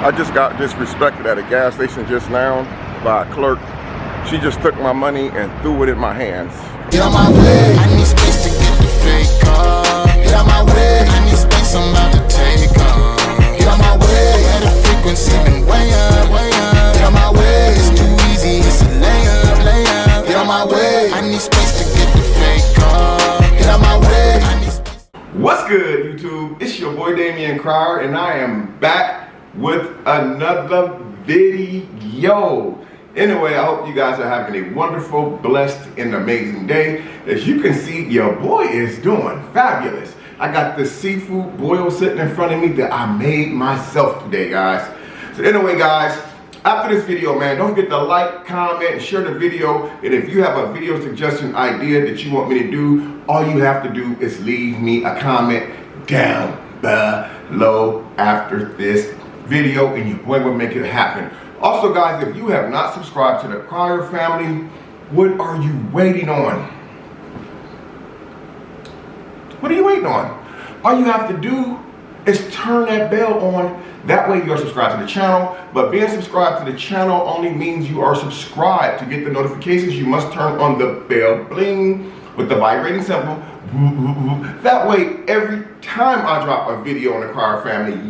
I just got disrespected at a gas station just now by a clerk. She just took my money and threw it in my hands. Get on my way, I need space to get the fake car. Get on my way, I need space, I'm about to take off. Get on my way, yeah, the frequency been way up, way up. Get on my way, it's too easy, it's a layup, layup. Get on my way, I need space to get the fake car. Get on my way, I need space. What's good, YouTube? It's your boy Damian Cryer, and I am back with another video. Anyway, I hope you guys are having a wonderful, blessed, and amazing day. As you can see, your boy is doing fabulous. I got this seafood boil sitting in front of me that I made myself today, guys. So anyway, guys, after this video, man, don't forget to like, comment, and share the video. And if you have a video suggestion idea that you want me to do, all you have to do is leave me a comment down below after this video, and your boy will make it happen. Also, guys, if you have not subscribed to the Cryer family, what are you waiting on? What are you waiting on? All you have to do is turn that bell on. That way you're subscribed to the channel. But being subscribed to the channel only means you are subscribed. To get the notifications, you must turn on the bell bling with the vibrating symbol. That way, every time I drop a video on the Cryer family,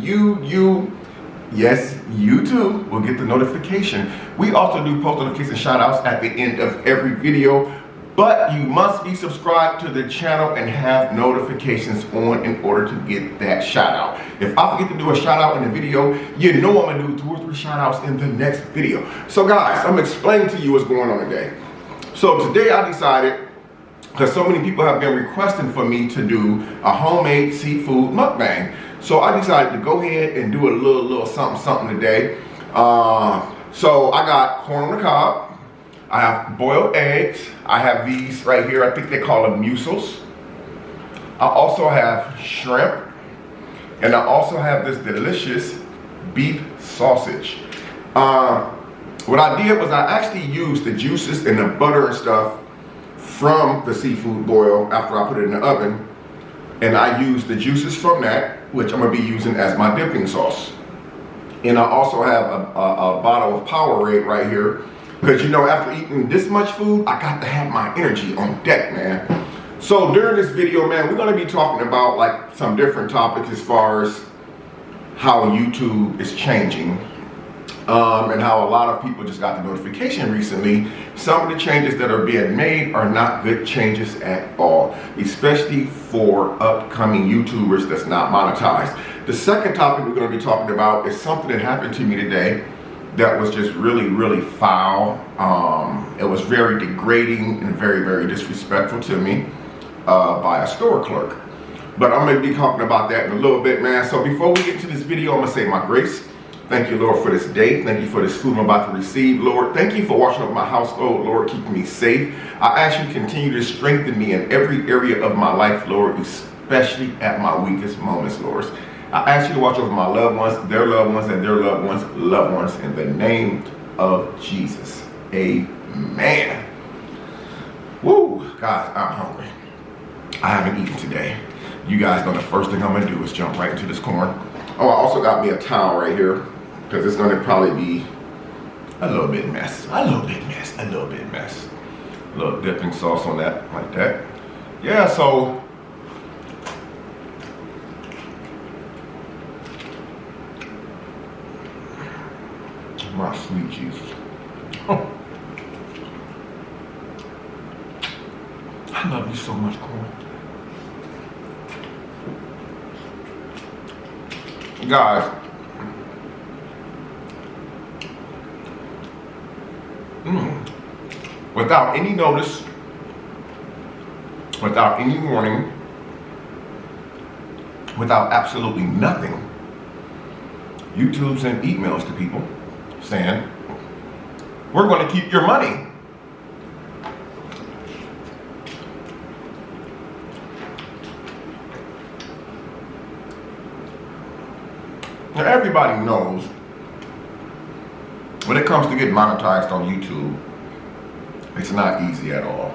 yes, you too will get the notification. We also do post notification shout outs at the end of every video, but you must be subscribed to the channel and have notifications on in order to get that shout out. If I forget to do a shout out in the video, you know I'm gonna do 2 or 3 shout outs in the next video. So guys, I'm explaining to you what's going on today. So today I decided, because so many people have been requesting for me to do a homemade seafood mukbang. So I decided to go ahead and do a little something today. So I got corn on the cob, I have boiled eggs, I have these right here, I think they call them mussels. I also have shrimp, and I also have this delicious beef sausage. What I did was I actually used the juices and the butter and stuff from the seafood boil after I put it in the oven. And I used the juices from that, which I'm gonna be using as my dipping sauce. And I also have a bottle of Powerade right here, because you know, after eating this much food, I got to have my energy on deck, man. So during this video, man, we're gonna be talking about like some different topics as far as how YouTube is changing. And how a lot of people just got the notification recently. Some of the changes that are being made are not good changes at all, especially for upcoming YouTubers that's not monetized. The second topic we're going to be talking about is something that happened to me today that was just really foul. It was very degrading and very disrespectful to me by a store clerk. But I'm going to be talking about that in a little bit, man. So before we get into this video, I'm going to say my grace. Thank you, Lord, for this day. Thank you for this food I'm about to receive, Lord. Thank you for watching over my household, Lord, keeping me safe. I ask you to continue to strengthen me in every area of my life, Lord, especially at my weakest moments, Lord. I ask you to watch over my loved ones, their loved ones, and their loved ones, in the name of Jesus. Amen. Woo, guys, I'm hungry. I haven't eaten today. You guys know the first thing I'm gonna do is jump right into this corn. Oh, I also got me a towel right here, because it's going to probably be a little bit mess. A little dipping sauce on that, like that. Yeah, so my sweet Jesus. Oh. I love you so much, corn. Guys, without any notice, without any warning, without absolutely nothing, YouTube sent emails to people saying, we're going to keep your money. Now everybody knows when it comes to getting monetized on YouTube, it's not easy at all.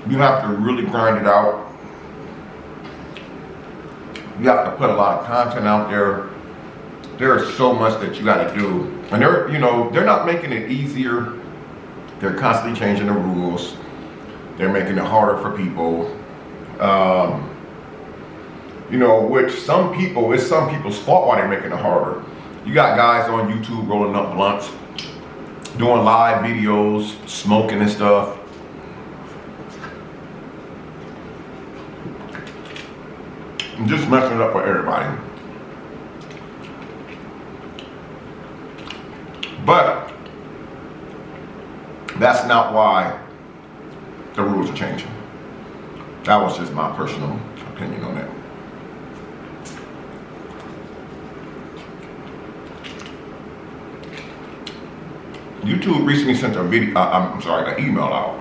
You have to really grind it out. You have to put a lot of content out there. There is so much that you got to do, and they're not making it easier. They're constantly changing the rules. They're making it harder for people. Which it's some people's fault why they're making it harder. You got guys on YouTube rolling up blunts, doing live videos, smoking and stuff. And just messing it up for everybody. But that's not why the rules are changing. That was just my personal opinion on that. YouTube recently sent an email out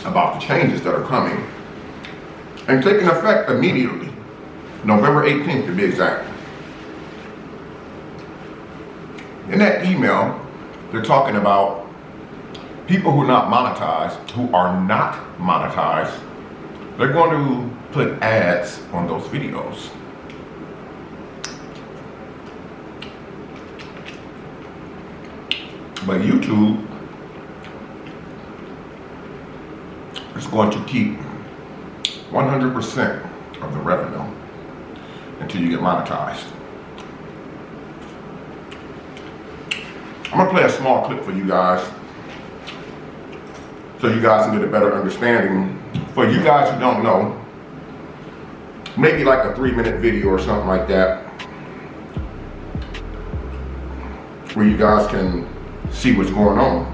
about the changes that are coming and taking effect immediately, November 18th to be exact. In that email, they're talking about people who are not monetized, they're going to put ads on those videos. But YouTube is going to keep 100% of the revenue until you get monetized. I'm gonna play a small clip for you guys so you guys can get a better understanding. For you guys who don't know, maybe like a 3-minute video or something like that, where you guys can see what's going on.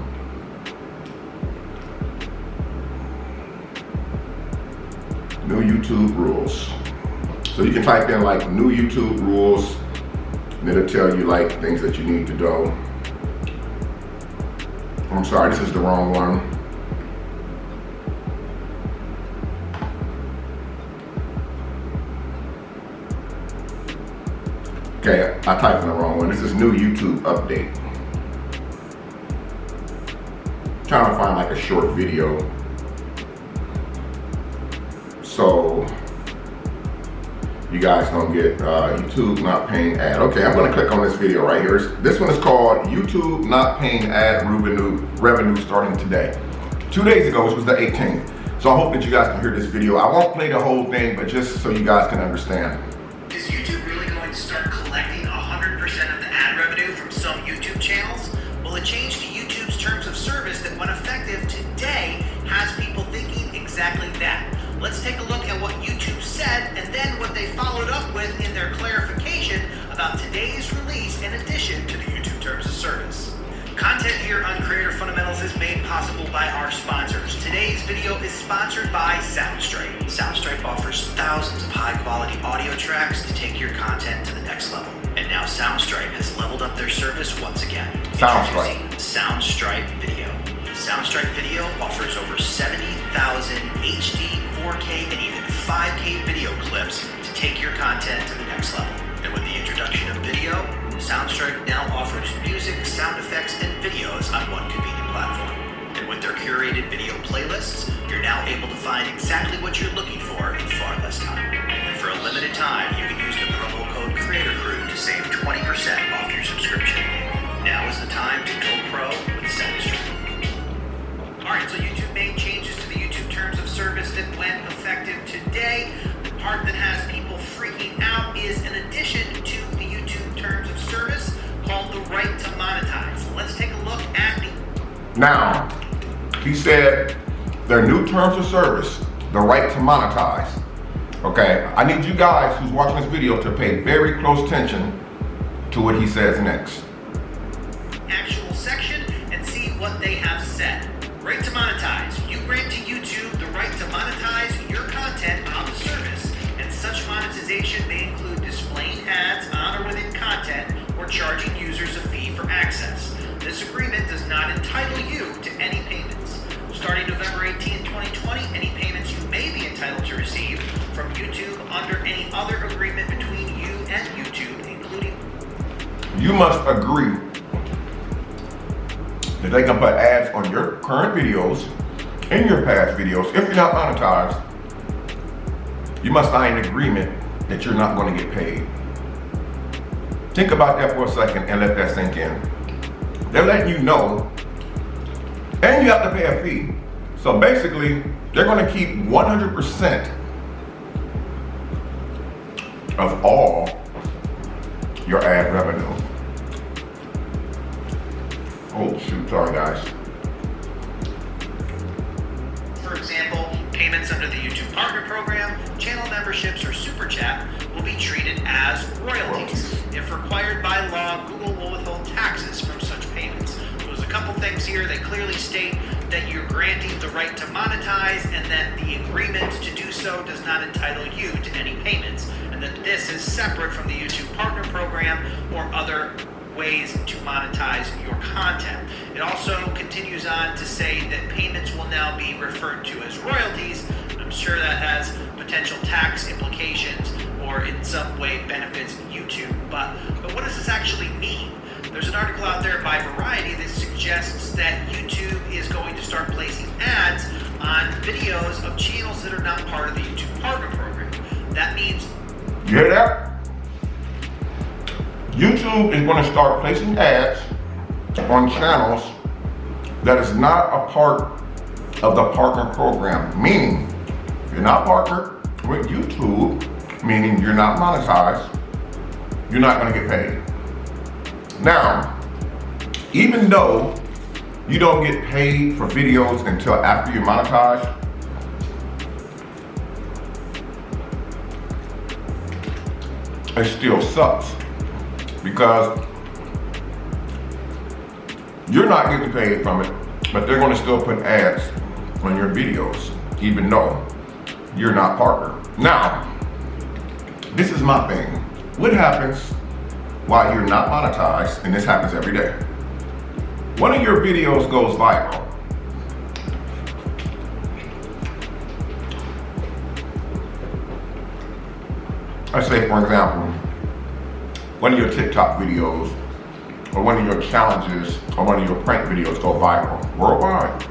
New YouTube rules. So you can type in like new YouTube rules, and it'll tell you like things that you need to do. I'm sorry, this is the wrong one. Okay, I typed in the wrong one. This is new YouTube update. Trying to find like a short video. So you guys don't get YouTube not paying ad. Okay, I'm gonna click on this video right here. This one is called YouTube not paying ad revenue starting today. 2 days ago, which was the 18th. So I hope that you guys can hear this video. I won't play the whole thing, but just so you guys can understand. Is YouTube really going to start collecting 100% of the ad revenue from some YouTube channels? Well, a change to YouTube's terms of service that went effective today has people thinking exactly that. Let's take a look at what YouTube said and then what they followed up with in their clarification about today's release in addition to the YouTube terms of service. Content here on Creator Fundamentals is made possible by our sponsors. Today's video is sponsored by Soundstripe. Soundstripe offers thousands of high-quality audio tracks to take your content to the next level. And now Soundstripe has leveled up their service once again. Introducing Soundstripe Video. Soundstripe Video offers over 70,000 HD, 4K, and even 5K video clips to take your content to the next level. And with the introduction of video, Soundstripe now offers music, sound effects, and videos on one convenient platform. And with their curated video playlists, you're now able to find exactly what you're looking for in far less time. And for a limited time, you can use the promo code CreatorCrew to save 20% off your subscription. Now is the time to go pro with Soundstripe. Alright, so YouTube made changes to the YouTube terms of service that went effective today. The part that has people freaking out is an addition to the YouTube terms of service called the right to monetize. Let's take a look at the... Now, he said their new terms of service, the right to monetize. Okay, I need you guys who's watching this video to pay very close attention to what he says next. Actual section and see what they have said. Right to monetize. You grant to YouTube the right to monetize your content on the service, and such monetization may include displaying ads on or within content or charging users a fee for access. This agreement does not entitle you to any payments. Starting November 18, 2020, any payments you may be entitled to receive from YouTube under any other agreement between you and YouTube, including... You must agree that they can put ads on your current videos in your past videos, if you're not monetized, you must sign an agreement that you're not going to get paid. Think about that for a second and let that sink in. They're letting you know, and you have to pay a fee. So basically, they're going to keep 100% of all your ad revenue. Oh shoot, sorry guys. For example, payments under the YouTube Partner Program, channel memberships, or Super Chat will be treated as royalties. If required by law, Google will withhold taxes from such payments. There's a couple things here that clearly state that you're granting the right to monetize and that the agreement to do so does not entitle you to any payments, and that this is separate from the YouTube Partner Program or other ways to monetize your content. It also continues on to say that payments will now be referred to as royalties. I'm sure that has potential tax implications or in some way benefits YouTube, but what does this actually mean? There's an article out there by Variety that suggests that YouTube is going to start placing ads on videos of channels that are not part of the YouTube Partner Program. That means... You hear that? YouTube is going to start placing ads on channels that is not a part of the partner program. Meaning, if you're not partnered with YouTube, meaning you're not monetized, you're not going to get paid. Now, even though you don't get paid for videos until after you monetize, it still sucks. Because you're not getting paid from it, but they're going to still put ads on your videos, even though you're not partnered. Now, this is my thing. What happens while you're not monetized, and this happens every day? One of your videos goes viral. Let's say, for example, one of your TikTok videos, or one of your challenges, or one of your prank videos go viral worldwide.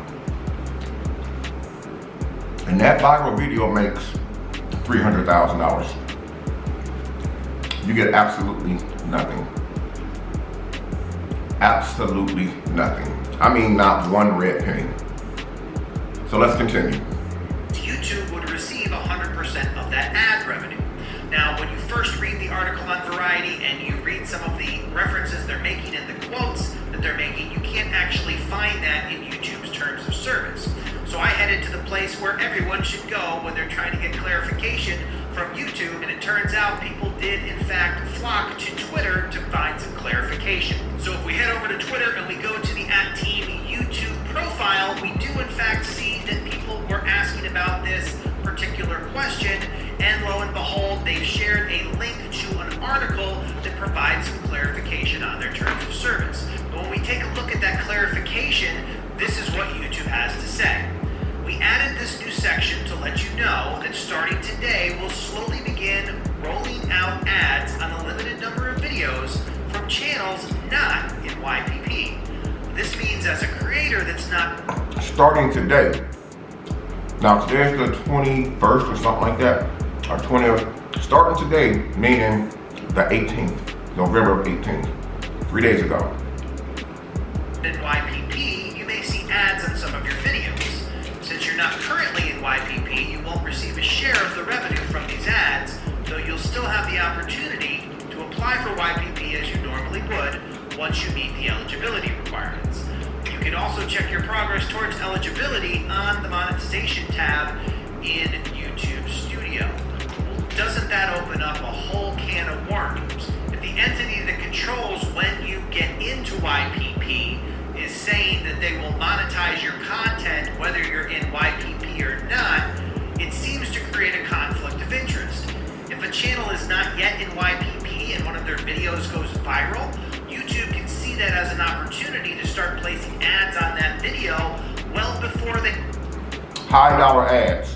And that viral video makes $300,000. You get absolutely nothing. Absolutely nothing. I mean, not one red penny. So let's continue. YouTube would receive 100% of that ad revenue. Now, when you first read the article on Variety and you read some of the references they're making and the quotes that they're making, you can't actually find that in YouTube's terms of service. So I headed to the place where everyone should go when they're trying to get clarification from YouTube, and it turns out people did in fact flock to Twitter to find some clarification. So if we head over to Twitter and we go to the @TeamYouTube profile, we do in fact see that people were asking about this particular question, and lo and behold, they've shared a link to an article that provides some clarification on their terms of service. But when we take a look at that clarification, this is what YouTube has to say. We added this new section to let you know that starting today, we'll slowly begin rolling out ads on a limited number of videos from channels not in YPP. This means as a creator that's not... Starting today. Now today's the 21st or something like that, or 20th. Starting today, meaning the 18th, November 18th, 3 days ago. In YPP, you may see ads on some of your videos. Since you're not currently in YPP, you won't receive a share of the revenue from these ads, though you'll still have the opportunity to apply for YPP as you normally would once you meet the eligibility requirements. You can also check your progress towards eligibility on the monetization tab in YouTube Studio. Doesn't that open up a whole can of worms? If the entity that controls when you get into YPP is saying that they will monetize your content whether you're in YPP or not, it seems to create a conflict of interest. If a channel is not yet in YPP and one of their videos goes viral, YouTube can see that as an opportunity to start placing ads on that video well before they... High dollar ads.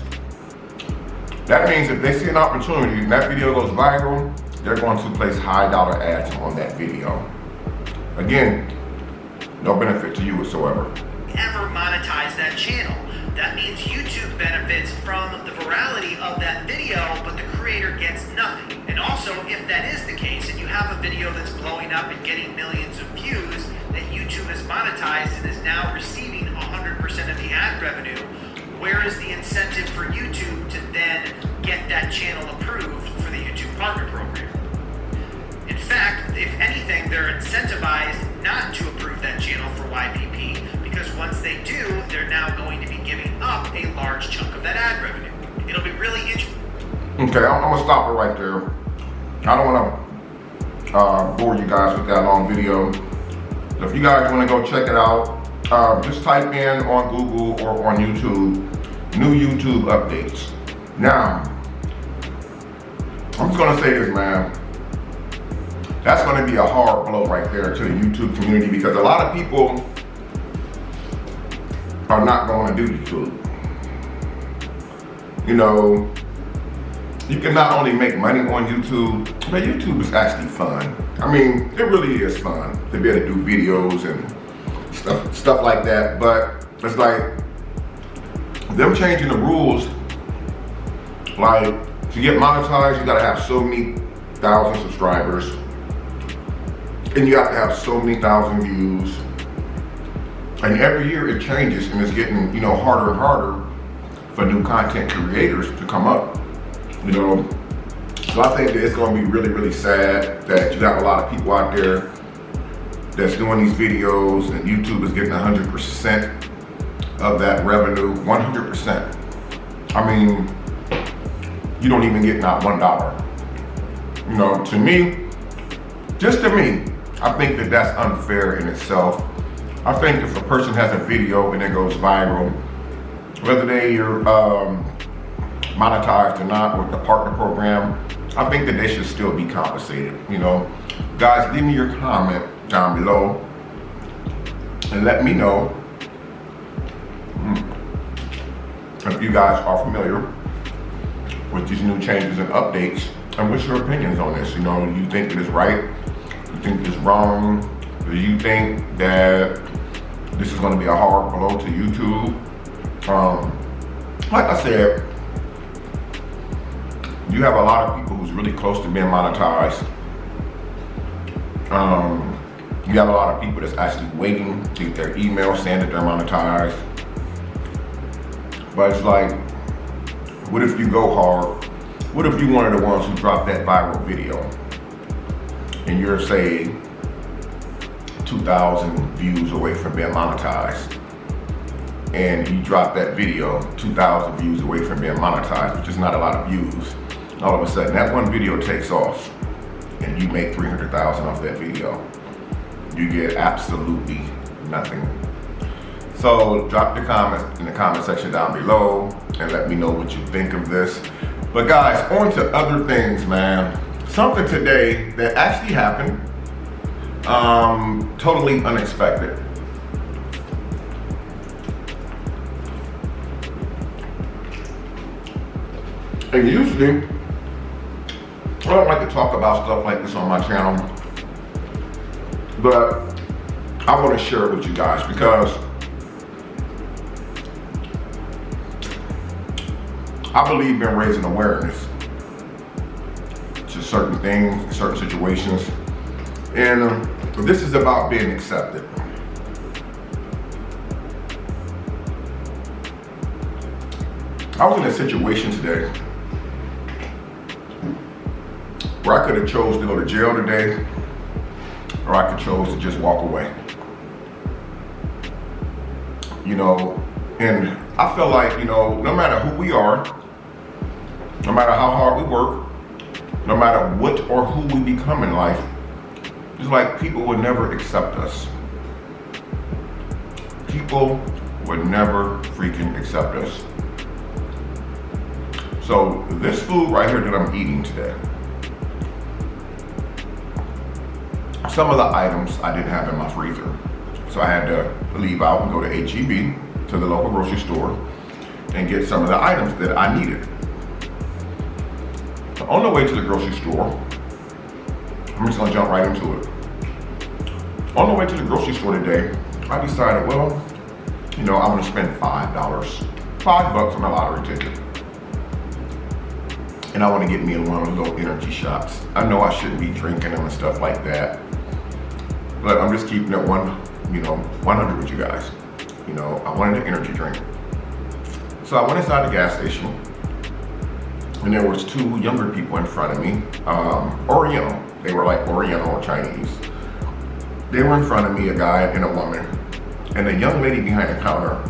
That means if they see an opportunity and that video goes viral, they're going to place high dollar ads on that video. Again, no benefit to you whatsoever. Ever monetize that channel. That means YouTube benefits from the virality of that video, but the creator gets nothing. And also, if that is the case, and you have a video that's blowing up and getting millions of views, that YouTube has monetized and is now receiving 100% of the ad revenue, where is the incentive for YouTube to then get that channel approved for the YouTube Partner Program? In fact, if anything, they're incentivized not to approve that channel for YPP, because once they do, they're now going to be giving up a large chunk of that ad revenue. It'll be really interesting. Okay, I'm gonna stop it right there. I don't wanna bore you guys with that long video. If you guys wanna go check it out, just type in on Google or on YouTube, new YouTube updates. Now, I'm just gonna say this, man. That's gonna be a hard blow right there to the YouTube community, because a lot of people are not gonna do YouTube. You know, you can not only make money on YouTube, but YouTube is actually fun. I mean, it really is fun to be able to do videos and stuff like that. But it's like them changing the rules. Like, to get monetized, you gotta have so many thousand subscribers, and you have to have so many thousand views. And every year it changes, and it's getting, you know, harder and harder for new content creators to come up. You know, so I think that it's going to be really, really sad that you got a lot of people out there that's doing these videos, and YouTube is getting 100% of that revenue. 100%. I mean, you don't even get not $1. You know, to me, just to me, I think that that's unfair in itself. I think if a person has a video and it goes viral, whether they are monetized or not with the partner program, I think that they should still be compensated. You know, guys, leave me your comment down below and let me know if you guys are familiar with these new changes and updates, and what's your opinions on this. You know, do you think it is right? Do you think it's wrong? Do you think that this is going to be a hard blow to YouTube? Like I said, you have a lot of people who's really close to being monetized. You have a lot of people that's actually waiting to get their email saying that they're monetized. But it's like, what if you go hard? What if you're one of the ones who dropped that viral video and you're, say, 2,000 views away from being monetized, and you drop that video 2,000 views away from being monetized, which is not a lot of views. All of a sudden, that one video takes off, and you make 300,000 off that video. You get absolutely nothing. So drop the comments in the comment section down below and let me know what you think of this. But guys, on to other things, man. Something today that actually happened, totally unexpected. And usually, I don't like to talk about stuff like this on my channel, but I want to share it with you guys because I believe in raising awareness to certain things, certain situations, and this is about being accepted. I was in a situation today where I could have chose to go to jail today, or I could chose to just walk away. You know, and I feel like, you know, no matter who we are, no matter how hard we work, no matter what or who we become in life, it's like people would never accept us. People would never freaking accept us. So this food right here that I'm eating today, some of the items I didn't have in my freezer. So I had to leave out and go to H-E-B, to the local grocery store, and get some of the items that I needed. So on the way to the grocery store, I'm just gonna jump right into it. On the way to the grocery store today, I decided, well, you know, I'm gonna spend $5 $5 on a lottery ticket. And I want to get me one of those little energy shots. I know I shouldn't be drinking them and stuff like that, but I'm just keeping it 100 with you guys. I wanted an energy drink. So I went inside the gas station, and there was two younger people in front of me, Oriental. They were like Oriental or Chinese. They were in front of me, a guy and a woman, and the young lady behind the counter,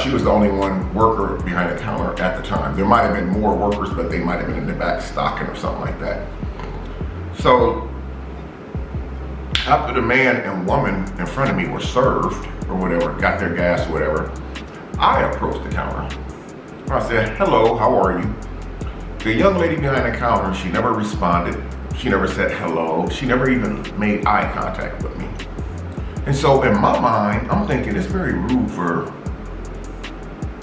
she was the only one worker behind the counter at the time. There might have been more workers, but they might have been in the back stocking or something like that. So after the man and woman in front of me were served or whatever, got their gas or whatever, I approached the counter. I said, hello, how are you? The young lady behind the counter, she never responded. She never said hello. She never even made eye contact with me. And so in my mind, I'm thinking it's very rude for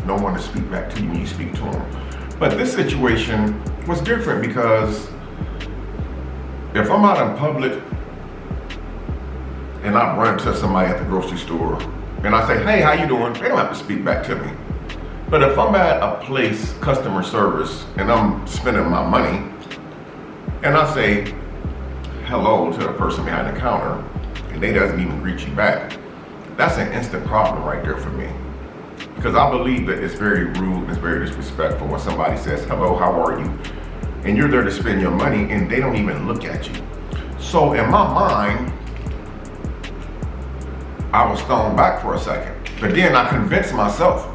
no one to speak back to you when you speak to them. But this situation was different because if I'm out in public and I run into somebody at the grocery store and I say, hey, how you doing? They don't have to speak back to me. But if I'm at a place, customer service, and I'm spending my money, and I say hello to the person behind the counter, and they doesn't even greet you back, that's an instant problem right there for me. Because I believe that it's very rude and it's very disrespectful when somebody says, hello, how are you? And you're there to spend your money and they don't even look at you. So in my mind, I was thrown back for a second. But then I convinced myself,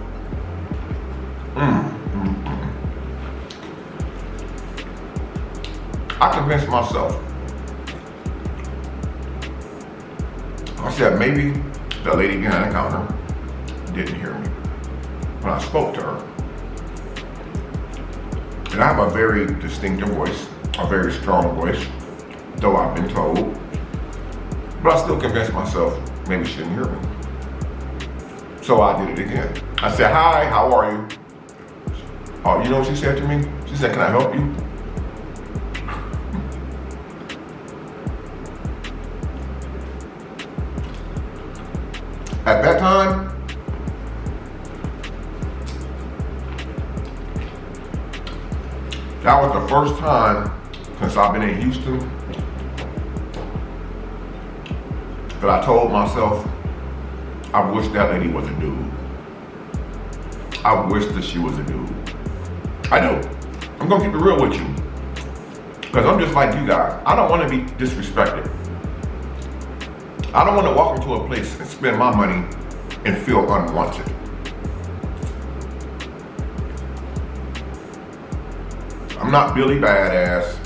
I convinced myself. I said, maybe the lady behind the counter didn't hear me when I spoke to her. And I have a very distinctive voice, a very strong voice, though I've been told. But I still convinced myself maybe she didn't hear me. So I did it again. I said, hi, how are you? Oh, you know what she said to me? She said, can I help you? At that time, that was the first time since I've been in Houston that I told myself, I wish that lady was a dude. I wish that she was a dude. I do. I'm gonna keep it real with you. Because I'm just like you guys. I don't want to be disrespected. I don't want to walk into a place and spend my money and feel unwanted. I'm not Billy Badass,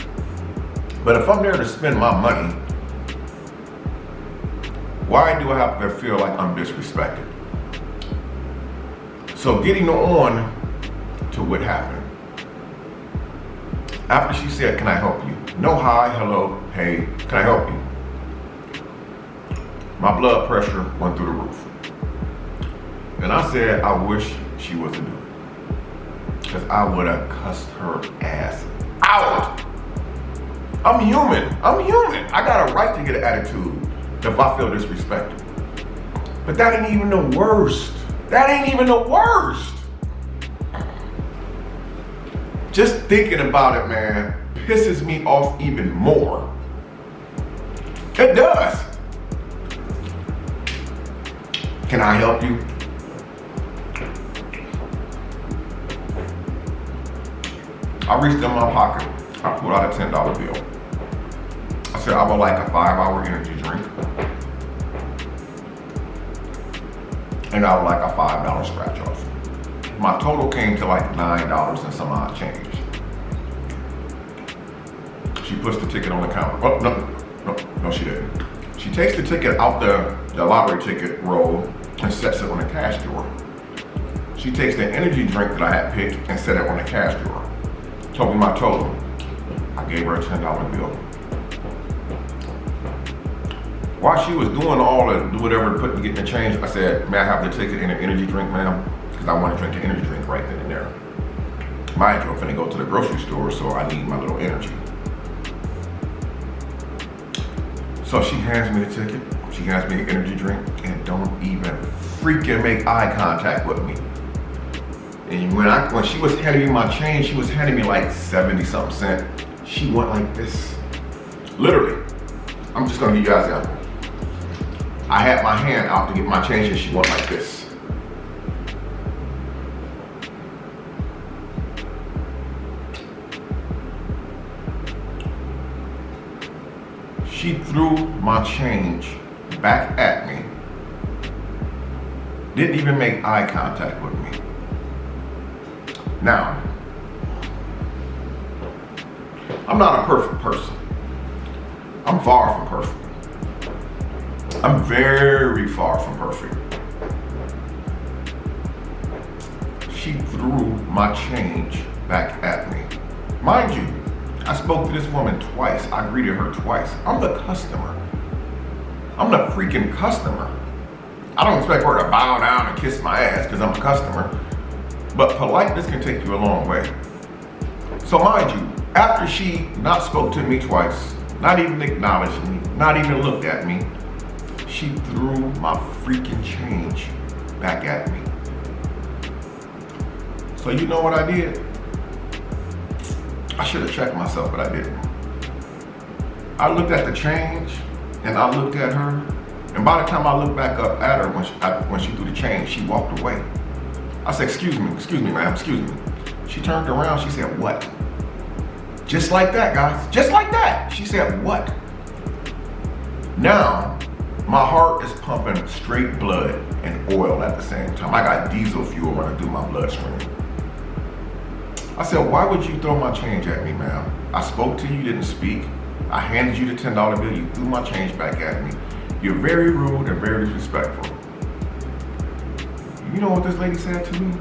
but if I'm there to spend my money, why do I have to feel like I'm disrespected? So getting on to what happened. After she said, can I help you? No hi, hello, hey, can I help you? My blood pressure went through the roof. And I said, I wish she was a dude. Because I would have cussed her ass out. I'm human. I got a right to get an attitude if I feel disrespected. But that ain't even the worst. Just thinking about it, man, pisses me off even more. It does. Can I help you? I reached in my pocket. I pulled out a $10 bill. I said, I would like a 5-hour energy drink. And I would like a $5 scratch off. My total came to like $9 and some odd change. She puts the ticket on the counter. Oh, no, she didn't. She takes the ticket out the lottery ticket roll and sets it on the cash drawer. She takes the energy drink that I had picked and set it on the cash drawer. Told me my total. I gave her a $10 bill. While she was doing all the whatever to get the change, I said, may I have the ticket and an energy drink, ma'am? Because I want to drink the energy drink right then and there. Mind you, I'm finna go to the grocery store, so I need my little energy. So she hands me the ticket. She She hands me an energy drink and don't even freaking make eye contact with me. And when she was handing me my change, she was handing me like 70 something cent. She went like this. Literally. I'm just gonna give you guys an example. I had my hand out to get my change and she went like this. She threw my change back at me. Didn't even make eye contact with me. Now, I'm not a perfect person. I'm far from perfect. I'm very far from perfect. She threw my change back at me. Mind you, I spoke to this woman twice. I greeted her twice. I'm the customer. I'm the freaking customer. I don't expect her to bow down and kiss my ass because I'm a customer. But politeness can take you a long way. So mind you, after she not spoke to me twice, not even acknowledged me, not even looked at me, she threw my freaking change back at me. So you know what I did? I should have checked myself, but I didn't. I looked at the change and I looked at her, and by the time I looked back up at her when she threw the change, she walked away. I said, excuse me, ma'am, excuse me. She turned around, she said, what? Just like that, guys, just like that. She said, what? Now, my heart is pumping straight blood and oil at the same time. I got diesel fuel running through my bloodstream. I said, why would you throw my change at me, ma'am? I spoke to you, you didn't speak. I handed you the $10 bill, you threw my change back at me. You're very rude and very disrespectful. You know what this lady said to me?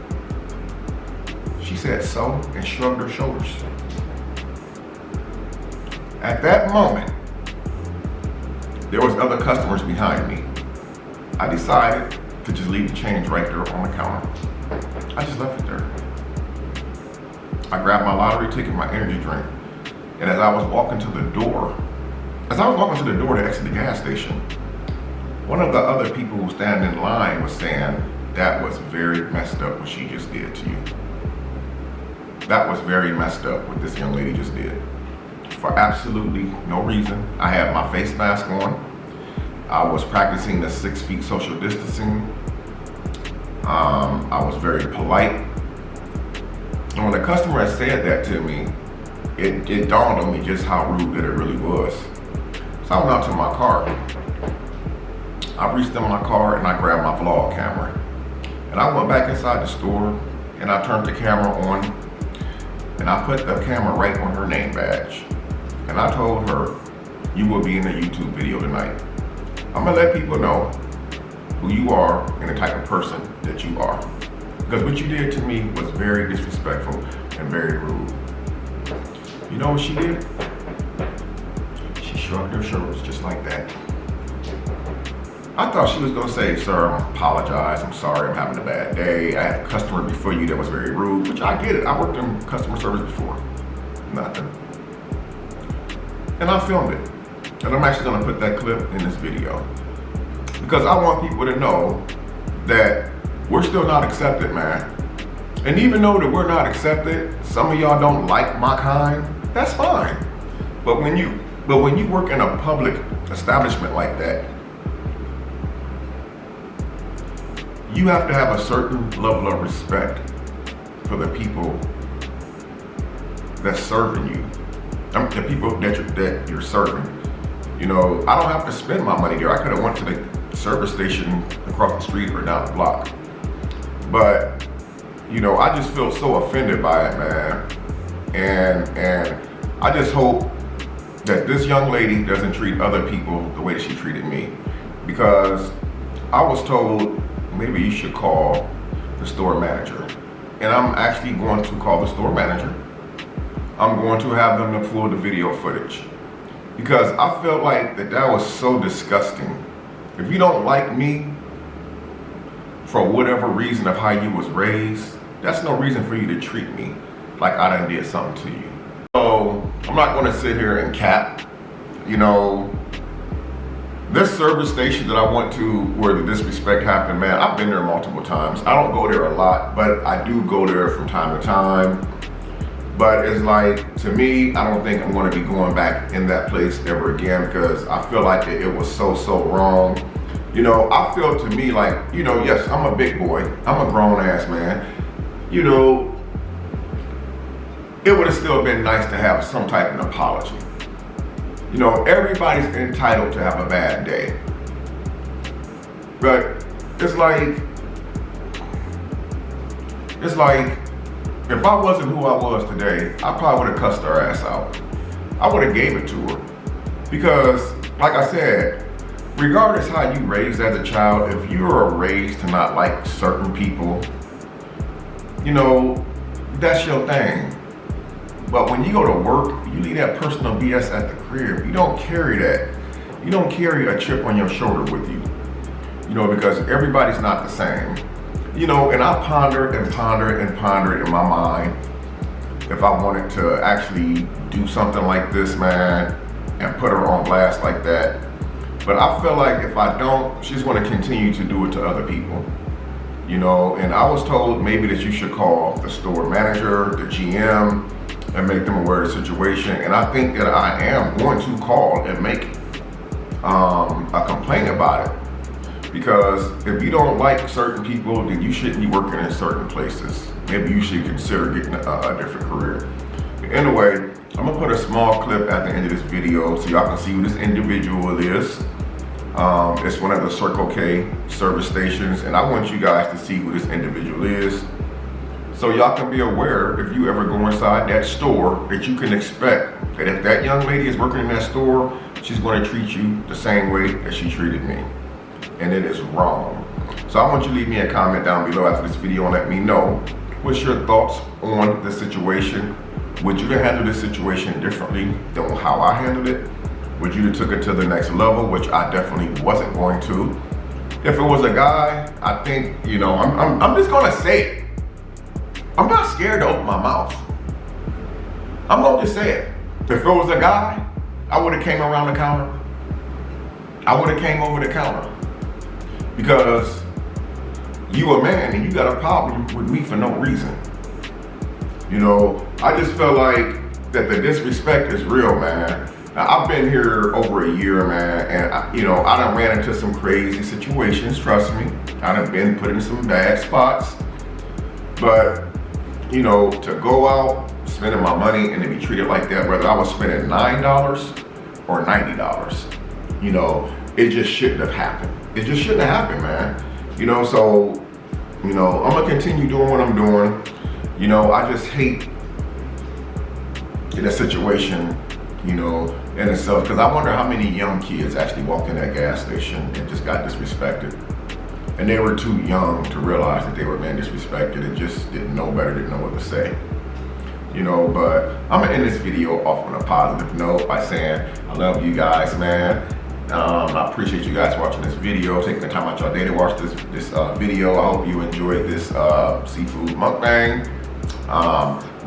She said so and shrugged her shoulders. At that moment, there was other customers behind me. I decided to just leave the change right there on the counter. I just left it there. I grabbed my lottery ticket, my energy drink, and as I was walking to the door to exit the gas station, one of the other people who stand in line was saying, that was very messed up what she just did to you. That was very messed up what this young lady just did. For absolutely no reason. I had my face mask on. I was practicing the 6 feet social distancing. I was very polite. And when the customer had said that to me, it dawned on me just how rude that it really was. So I went out to my car. I reached in my car and I grabbed my vlog camera. And I went back inside the store and I turned the camera on and I put the camera right on her name badge. And I told her, you will be in a YouTube video tonight. I'm gonna let people know who you are and the type of person that you are. Because what you did to me was very disrespectful and very rude. You know what she did? She shrugged her shoulders just like that. I thought she was gonna say, sir, I apologize, I'm sorry, I'm having a bad day. I had a customer before you that was very rude, which I get it. I worked in customer service before. Nothing. And I filmed it. And I'm actually gonna put that clip in this video. Because I want people to know that we're still not accepted, man. And even though that we're not accepted, some of y'all don't like my kind, that's fine. But when you work in a public establishment like that, you have to have a certain level of respect for the people that's serving you. The people that you're serving. You know, I don't have to spend my money there. I could have went to the service station across the street or down the block. But, you know, I just feel so offended by it, man. And I just hope that this young lady doesn't treat other people the way that she treated me. Because I was told, maybe you should call the store manager. And I'm actually going to call the store manager. I'm going to have them to pull the video footage. Because I felt like that was so disgusting. If you don't like me for whatever reason of how you was raised, that's no reason for you to treat me like I done did something to you. So I'm not gonna sit here and cap, you know, This service station that I went to where the disrespect happened, man, I've been there multiple times. I don't go there a lot, but I do go there from time to time. But it's like, to me, I don't think I'm gonna be going back in that place ever again because I feel like it was so wrong. You know, I feel to me like, you know, yes, I'm a big boy. I'm a grown ass man. You know, it would have still been nice to have some type of apology. You know, everybody's entitled to have a bad day. But it's like, if I wasn't who I was today, I probably would have cussed her ass out. I would have gave it to her. Because, like I said, regardless how you raised as a child, if you are raised to not like certain people, you know, that's your thing. But when you go to work, you leave that personal BS at the crib. You don't carry that. You don't carry a chip on your shoulder with you. You know, because everybody's not the same. You know, and I pondered and pondered and pondered in my mind if I wanted to actually do something like this, man, and put her on blast like that. But I feel like if I don't, she's going to continue to do it to other people. You know, and I was told maybe that you should call the store manager, the GM, and make them aware of the situation. And I think that I am going to call and make a complaint about it. Because if you don't like certain people, then you shouldn't be working in certain places. Maybe you should consider getting a different career. Anyway, I'm gonna put a small clip at the end of this video so y'all can see who this individual is. It's one of the Circle K service stations, and I want you guys to see who this individual is. So y'all can be aware if you ever go inside that store that you can expect that if that young lady is working in that store, she's going to treat you the same way as she treated me. And it is wrong. So I want you to leave me a comment down below after this video and let me know what's your thoughts on the situation. Would you have handled this situation differently than how I handled it? Would you have took it to the next level, which I definitely wasn't going to? If it was a guy, I think, you know, I'm just gonna say it. I'm not scared to open my mouth. I'm gonna just say it. If it was a guy, I would have came around the counter. I would have came over the counter. Because you a man and you got a problem with me for no reason. You know, I just feel like that the disrespect is real, man. Now, I've been here over a year, man, and I done ran into some crazy situations, trust me. I done been put in some bad spots. But, you know, to go out, spending my money and to be treated like that, whether I was spending $9 or $90, you know, it just shouldn't have happened. It just shouldn't have happened, man. You know, so, you know, I'm gonna continue doing what I'm doing. You know, I just hate in a situation, you know, in itself, because I wonder how many young kids actually walked in that gas station and just got disrespected. And they were too young to realize that they were being disrespected and just didn't know better, didn't know what to say. You know, but I'm gonna end this video off on a positive note by saying I love you guys, man. I appreciate you guys watching this video, taking the time out your day to watch this video. I hope you enjoyed this seafood mukbang.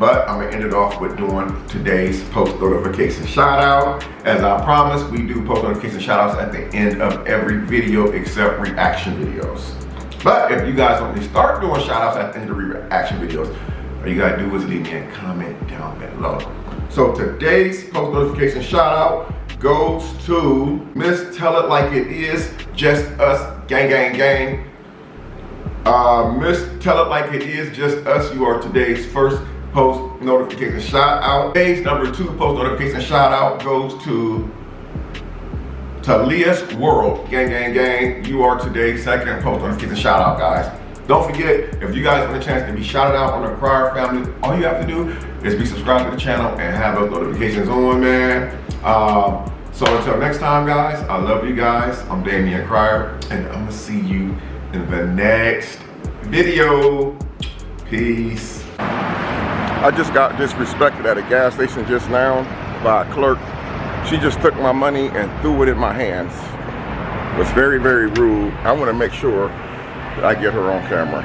But I'm gonna end it off with doing today's post notification shout out. As I promised, we do post notification shout outs at the end of every video except reaction videos. But if you guys want me to start doing shout outs at the end of reaction videos, all you gotta do is leave me a comment down below. So today's post notification shout out goes to Miss Tell It Like It Is, Just Us, gang, gang, gang. Miss Tell It Like It Is, Just Us, you are today's first post notification shout out. Today's number 2 post notification shout out goes to Talia's World, gang, gang, gang. You are today's second post notification shout out, guys. Don't forget, if you guys want a chance to be shouted out on the Crier family, all you have to do is be subscribed to the channel and have those notifications on, man. So until next time, guys, I love you guys. I'm Damian Crier, and I'm gonna see you in the next video. Peace. I just got disrespected at a gas station just now by a clerk. She just took my money and threw it in my hands. It was very, very rude. I want to make sure that I get her on camera.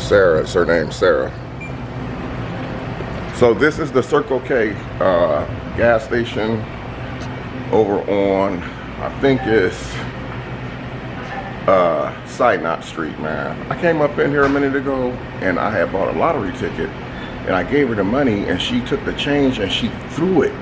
Sarah, it's her name, Sarah. So this is the Circle K gas station over on, I think it's Side Knot Street, man. I came up in here a minute ago and I had bought a lottery ticket and I gave her the money and she took the change and she threw it